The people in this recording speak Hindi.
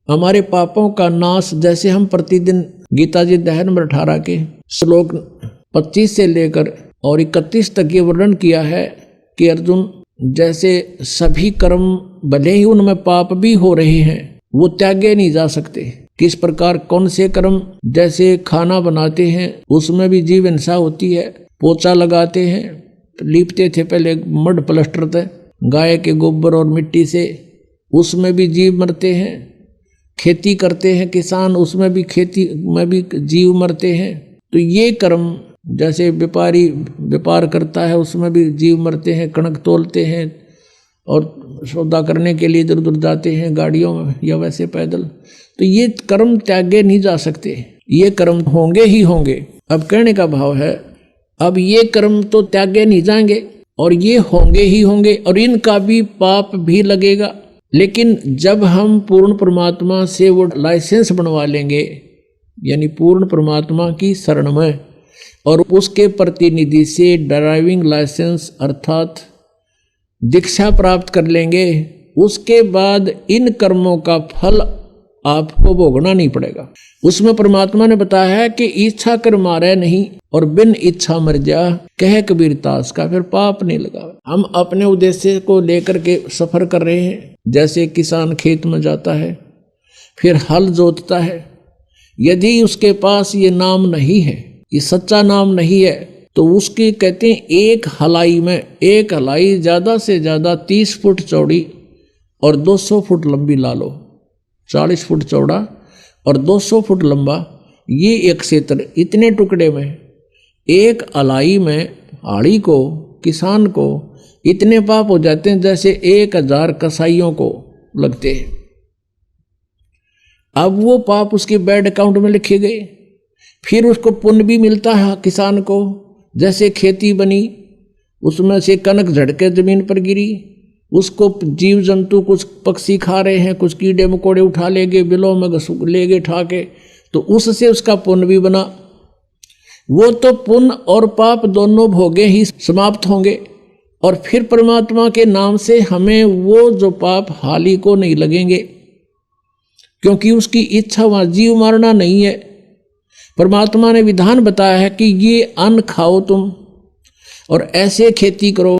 हमारे पापों का नाश, जैसे हम प्रतिदिन गीता जी अध्याय नंबर 18 के श्लोक 25 से लेकर और 31 तक ये वर्णन किया है कि अर्जुन, जैसे सभी कर्म भले ही उनमें पाप भी हो रहे हैं वो त्यागे नहीं जा सकते। किस प्रकार, कौन से कर्म, जैसे खाना बनाते हैं उसमें भी जीव हिंसा होती है, पोछा लगाते हैं, लीपते थे पहले मड प्लास्टर थे गाय के गोबर और मिट्टी से, उसमें भी जीव मरते हैं। खेती करते हैं किसान, उसमें भी खेती में भी जीव मरते हैं। तो ये कर्म, जैसे व्यापारी व्यापार करता है उसमें भी जीव मरते हैं, कणक तोलते हैं और सौदा करने के लिए इधर उधर जाते हैं गाड़ियों में या वैसे पैदल। तो ये कर्म त्यागे नहीं जा सकते, ये कर्म होंगे ही होंगे। अब कहने का भाव है, अब ये कर्म तो त्यागे नहीं जाएंगे और ये होंगे ही होंगे और इनका भी पाप भी लगेगा। लेकिन जब हम पूर्ण परमात्मा से वो लाइसेंस बनवा लेंगे, यानी पूर्ण परमात्मा की शरण में, और उसके प्रतिनिधि से ड्राइविंग लाइसेंस अर्थात दीक्षा प्राप्त कर लेंगे, उसके बाद इन कर्मों का फल आपको भोगना नहीं पड़ेगा। उसमें परमात्मा ने बताया है कि इच्छा कर मारे नहीं और बिन इच्छा मर जा, कह कबीर दास का फिर पाप नहीं लगा। हम अपने उद्देश्य को लेकर के सफर कर रहे हैं। जैसे किसान खेत में जाता है, फिर हल जोतता है, यदि उसके पास ये नाम नहीं है, ये सच्चा नाम नहीं है, तो उसकी कहते हैं एक हलाई में, एक हलाई ज़्यादा से ज़्यादा 30 फुट चौड़ी और 200 फुट लंबी ला लो, 40 फुट चौड़ा और 200 फुट लंबा, ये एक क्षेत्र, इतने टुकड़े में एक हलाई में हाड़ी को, किसान को इतने पाप हो जाते हैं जैसे 1000 कसाईयों को लगते हैं। अब वो पाप उसके बैंक अकाउंट में लिखे गए, फिर उसको पुण्य भी मिलता है किसान को। जैसे खेती बनी, उसमें से कनक झड़के जमीन पर गिरी, उसको जीव जंतु कुछ पक्षी खा रहे हैं, कुछ कीड़े मकोड़े उठा ले गए, बिलों में ले गए ठा के, तो उससे उसका पुण्य भी बना। वो तो पुण्य और पाप दोनों भोगे ही समाप्त होंगे और फिर परमात्मा के नाम से हमें वो जो पाप हाली को नहीं लगेंगे, क्योंकि उसकी इच्छा वहां जीव मारना नहीं है। परमात्मा ने विधान बताया है कि ये अन्न खाओ तुम और ऐसे खेती करो